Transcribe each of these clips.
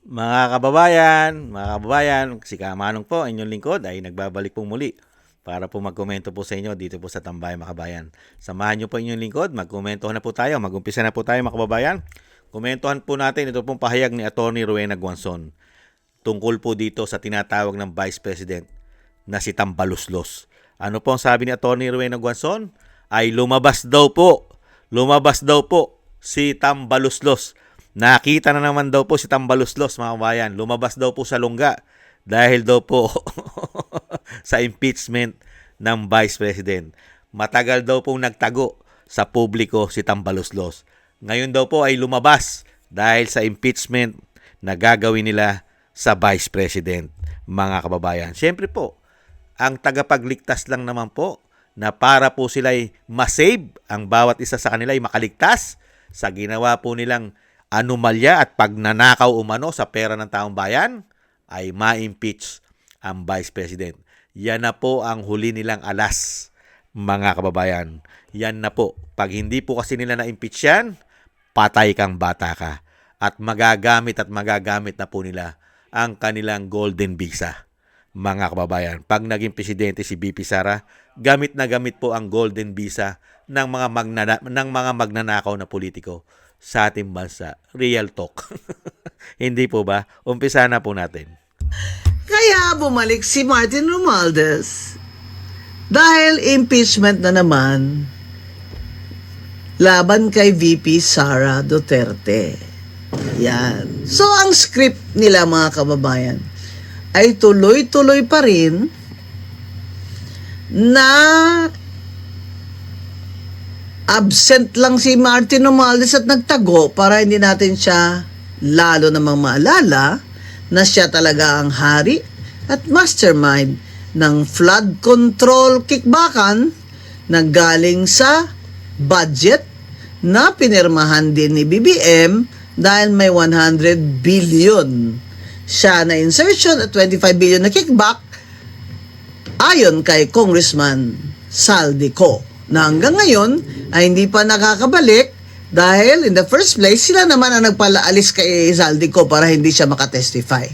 Mga kababayan, si Kamanong po, inyong lingkod ay nagbabalik po muli para po magkomento po sa inyo dito po sa Tambayan mga kabayan. Samahan niyo po inyong lingkod, magkomento na po tayo, magumpisa na po tayo mga kababayan. Komentuhan po natin ito pong pahayag ni Atty. Rowena Guanzon tungkol po dito sa tinatawag ng Vice President na si Tambaluslos. Ano po ang sabi ni Atty. Rowena Guanzon? Ay lumabas daw po si Tambaluslos. Nakita na naman daw po si Tambaluslos mga kabayan. Lumabas daw po sa lungga dahil daw po sa impeachment ng Vice President. Matagal daw pong nagtago sa publiko si Tambaluslos. Ngayon daw po ay lumabas dahil sa impeachment na gagawin nila sa Vice President mga kababayan. Siyempre po, ang tagapagligtas lang naman po na para po sila'y masave, ang bawat isa sa kanila ay makaligtas sa ginawa po nilang anomalya at pagnanakaw umano sa pera ng taong bayan, ay ma-impeach ang Vice President. Yan na po ang huli nilang alas, mga kababayan. Yan na po. Pag hindi po kasi nila na-impeach yan, patay kang bata ka. At magagamit na po nila ang kanilang golden visa, mga kababayan. Pag naging presidente si BP Sara, gamit na gamit po ang golden visa ng mga magnanakaw na politiko sa ating bansa. Real talk. Hindi po ba? Umpisa na po natin. Kaya bumalik si Martin Romualdez dahil impeachment na naman laban kay VP Sara Duterte. Yan. So ang script nila mga kababayan ay tuloy-tuloy pa rin na absent lang si Martin Romualdez at nagtago para hindi natin siya lalo namang maalala na siya talaga ang hari at mastermind ng flood control kickbackan na galing sa budget na pinirmahan din ni BBM dahil may 100 billion siya na insertion at 25 billion na kickback ayon kay Congressman Saldico na hanggang ngayon ay hindi pa nakakabalik dahil in the first place sila naman ang nagpalaalis kay Saldico para hindi siya makatestify.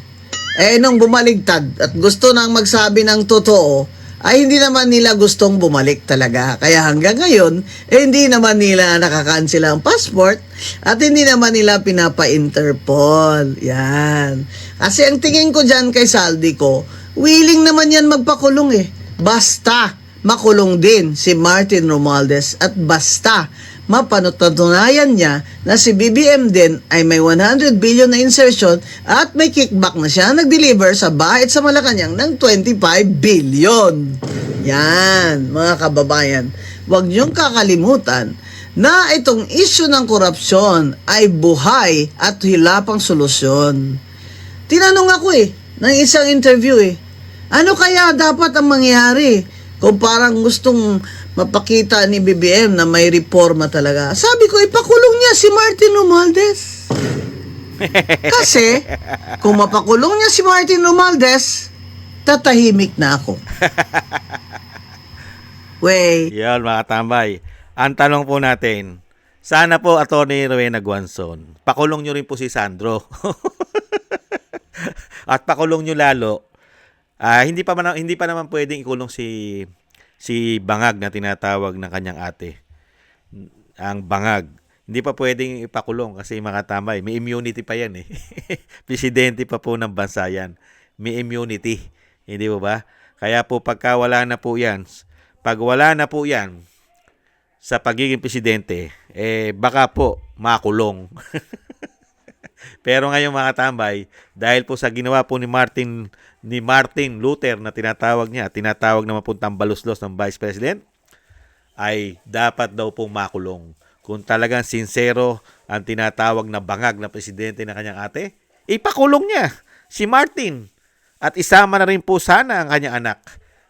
Nung bumaligtad at gusto nang magsabi ng totoo ay hindi naman nila gustong bumalik talaga. Kaya hanggang ngayon hindi naman nila nakakancel ang passport at hindi naman nila pinapa-Interpol. Yan. Kasi ang tingin ko dyan kay Saldico, willing naman yan magpakulong Basta makulong din si Martin Romualdez at basta mapanatunayan niya na si BBM din ay may 100 billion na insertion at may kickback na siya nag-deliver sa bahid sa Malacanang ng 25 billion. Yan, mga kababayan. Huwag niyong kakalimutan na itong issue ng korupsyon ay buhay at hilapang solusyon. Tinanong ako ng isang interview ano kaya dapat ang mangyari kung parang gustong mapakita ni BBM na may reforma talaga. Sabi ko, ipakulong niya si Martin Romualdez. Kasi, kung mapakulong niya si Martin Romualdez, tatahimik na ako. Yan mga tambay. Ang tanong po natin, sana po Atty. Rowena Guanzon, pakulong nyo rin po si Sandro. At pakulong nyo lalo, hindi pa naman pwedeng ikulong si Bangag na tinatawag ng kanyang ate. Ang Bangag. Hindi pa pwedeng ipakulong kasi mga tambay, may immunity pa yan Presidente pa po ng bansa yan. May immunity. Hindi po ba? Kaya po pag wala na po yan sa pagiging presidente, baka po makulong. Pero ngayon mga tambay, dahil po sa ginawa po ni Martin Luther na tinatawag na mapuntang baluslos ng Vice President, ay dapat daw pong makulong. Kung talagang sincero ang tinatawag na bangag na presidente ng kanyang ate, ipakulong niya si Martin. At isama na rin po sana ang kanyang anak.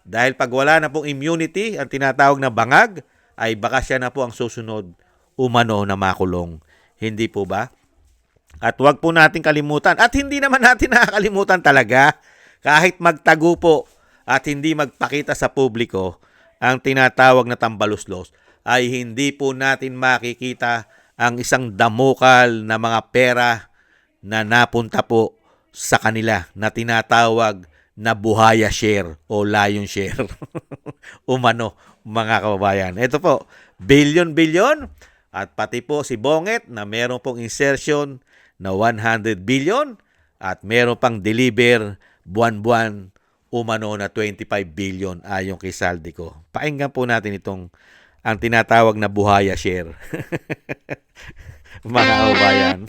Dahil pag wala na pong immunity, ang tinatawag na bangag, ay baka siya na po ang susunod umano na makulong. Hindi po ba? At huwag po natin kalimutan, at hindi naman natin nakakalimutan talaga, kahit magtago po at hindi magpakita sa publiko ang tinatawag na tambaluslos, ay hindi po natin makikita ang isang damukal na mga pera na napunta po sa kanila na tinatawag na buhaya share o lion share. Umano, mga kababayan. Ito po, billion-billion at pati po si Bonget na meron pong insertion na 100 billion at meron pang deliver buwan-buwan umano na 25 billion ayon kay Saldico. Pakinggan po natin itong ang tinatawag na buhaya share. Mga kababayan.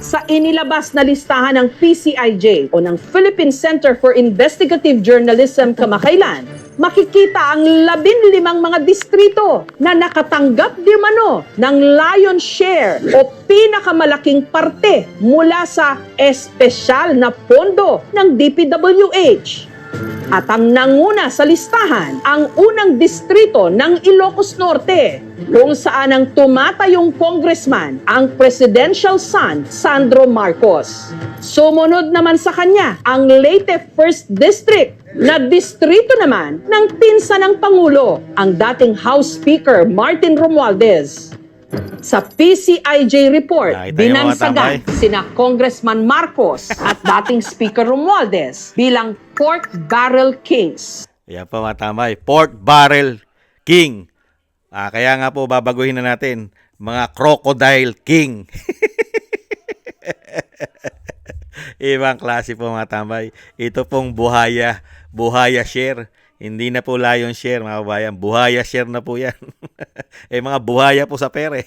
Sa inilabas na listahan ng PCIJ o ng Philippine Center for Investigative Journalism kamakailan, makikita ang 15 mga distrito na nakatanggap di umano ng lion share o pinakamalaking parte mula sa espesyal na pondo ng DPWH. At ang nanguna sa listahan, ang unang distrito ng Ilocos Norte, kung saan ang tumatayong congressman, ang presidential son, Sandro Marcos. Sumunod naman sa kanya, ang Leyte 1st District, na distrito naman ng pinsa ng Pangulo, ang dating House Speaker Martin Romualdez. Sa PCIJ report, Nakita niyo, mga binansagan tambay? sina Congressman Marcos at dating Speaker Romualdez bilang pork barrel kings. Yan po mga tamay. Pork Barrel King. Kaya nga po babaguhin na natin. Mga Crocodile King. Ibang klase po mga tambay. Ito pong buhaya share. Hindi na po lion share mga kabayan. Buhaya share na po yan. Mga buhaya po sa pere.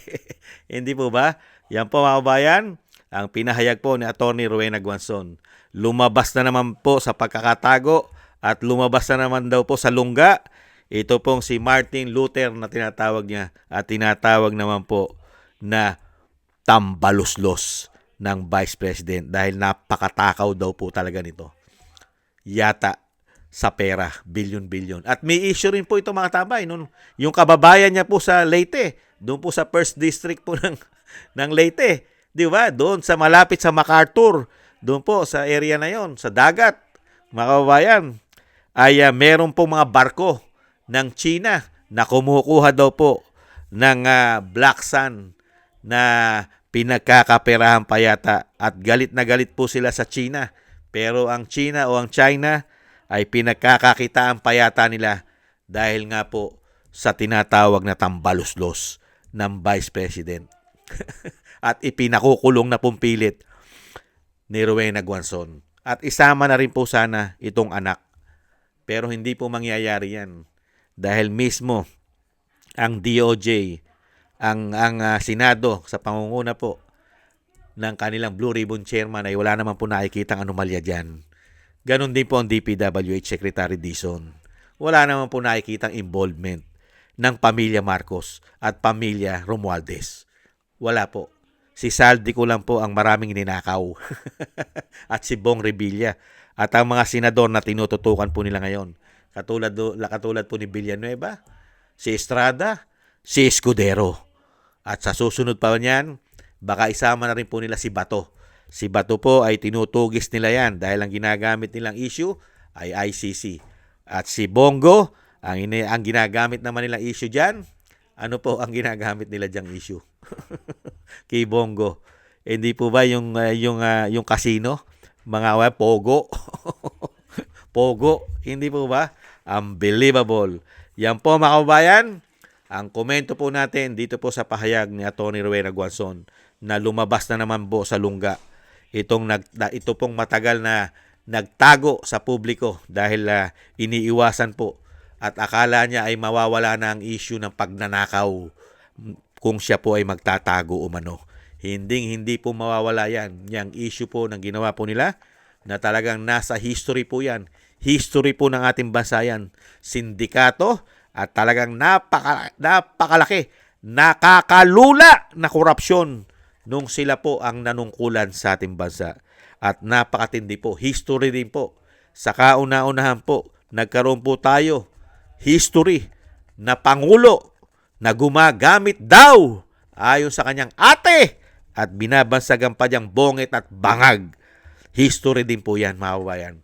Hindi po ba? Yan po mga kabayan. Ang pinahayag po ni Atty. Rowena Guanzon. Lumabas na naman po sa pagkakatago at lumabas na naman daw po sa lungga. Ito pong si Martin Luther na tinatawag niya at tinatawag naman po na tambaluslos ng Vice President dahil napakatakaw daw po talaga nito. Yata sa pera, billion-billion. At may issue rin po ito mga tambay. Yung kababayan niya po sa Leyte, doon po sa 1st District po ng Leyte. Di ba? Doon sa malapit sa MacArthur, doon po sa area na yon, sa dagat, mga kababayan, ay meron po mga barko ng China na kumukuha daw po ng Black Sun na pinagkakaperahan pa yata at galit na galit po sila sa China. Pero ang China o ang China ay pinagkakakitaan pa yata nila dahil nga po sa tinatawag na tambaluslos ng Vice President. At ipinakukulong na pumpilit ni Rowena Guanzon. At isama na rin po sana itong anak. Pero hindi po mangyayari yan. Dahil mismo ang DOJ, ang Senado sa pangunguna po ng kanilang Blue Ribbon Chairman ay wala naman po nakikitang anomalya dyan. Ganon din po ang DPWH Secretary Dizon. Wala naman po nakikitang involvement ng pamilya Marcos at pamilya Romualdez. Wala po. Si Saldico lang po ang maraming ninakaw. At si Bong Revilla. At ang mga senador na tinututukan po nila ngayon. Katulad po ni Villanueva, si Estrada, si Escudero. At sa susunod pa niyan, baka isama na rin po nila si Bato. Si Bato po ay tinutugis nila yan dahil ang ginagamit nilang issue ay ICC. At si Bongo, ang ginagamit naman nilang issue dyan, ano po ang ginagamit nila dyang issue? Kay Bongo. Hindi po ba yung casino? Mga Pogo? Pogo, hindi po ba? Unbelievable. Yan po mga kababayan, ang komento po natin dito po sa pahayag ni Atty. Rowena Guanzon na lumabas na naman po sa lungga. Ito pong matagal na nagtago sa publiko dahil iniiwasan po at akala niya ay mawawala na ang issue ng pagnanakaw kung siya po ay magtatago umano. Hindi po mawawala yan. Yang issue po ng ginawa po nila na talagang nasa history po yan. History po ng ating bansa yan. Sindikato at talagang napakalaki, nakakalula na korupsyon nung sila po ang nanungkulan sa ating bansa. At napakatindi po. History din po. Sa kauna-unahan po, nagkaroon po tayo history na Pangulo na gumagamit daw ayon sa kanyang ate at binabansagan pa niyang bongit at bangag. History din po yan, mga kababayan.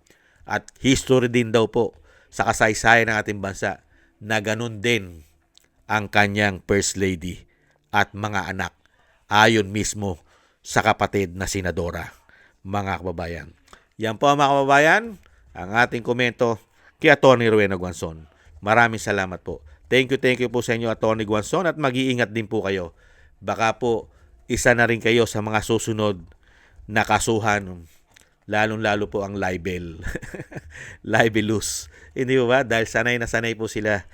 At history din daw po sa kasaysayan ng ating bansa na ganun din ang kanyang First Lady at mga anak ayon mismo sa kapatid na senadora, mga kababayan. Yan po mga kababayan, ang ating komento kay Atty. Rowena Guanzon. Maraming salamat po. Thank you po sa inyo, Atty. Guanzon, at mag-iingat din po kayo. Baka po isa na rin kayo sa mga susunod na kasuhan, lalong-lalo po ang libel. Libelous. Hindi ba? Dahil sanay na sanay po sila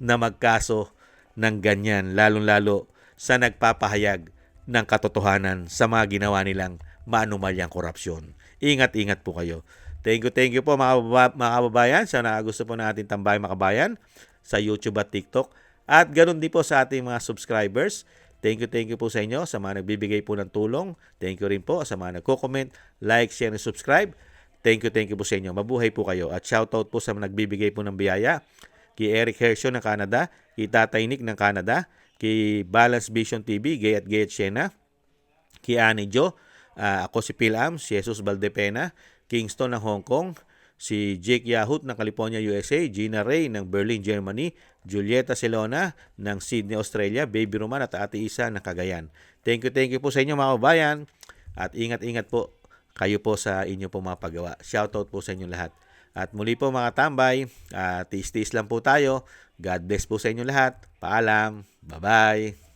na magkaso ng ganyan, lalong-lalo sa nagpapahayag ng katotohanan sa mga ginawa nilang maanumalyang korupsyon. Ingat-ingat po kayo. Thank you po mga kababayan sa gusto po natin Tambay Makabayan sa YouTube at TikTok. At ganoon din po sa ating mga subscribers. Thank you po sa inyo sa mga nagbibigay po ng tulong. Thank you rin po sa mga nagko-comment, like, share, and subscribe. Thank you po sa inyo. Mabuhay po kayo. At shoutout po sa mga nagbibigay po ng biyaya. Kay Eric Hershio ng Canada, kay Tatay Nick ng Canada, kay Balance Vision TV, Gayat Shena, kay Annie Jo, ako si Phil Am, si Jesus Valdepena, Kingston ng Hong Kong, si Jake Yahut ng California, USA, Gina Ray ng Berlin, Germany, Julieta Celona ng Sydney, Australia, Baby Roman at Ate Isa ng Cagayan. Thank you po sa inyo mga kababayan at ingat-ingat po kayo po sa inyo po mga paggawa. Shoutout po sa inyo lahat. At muli po mga tambay, tiis-tiis lang po tayo. God bless po sa inyo lahat. Paalam. Bye-bye.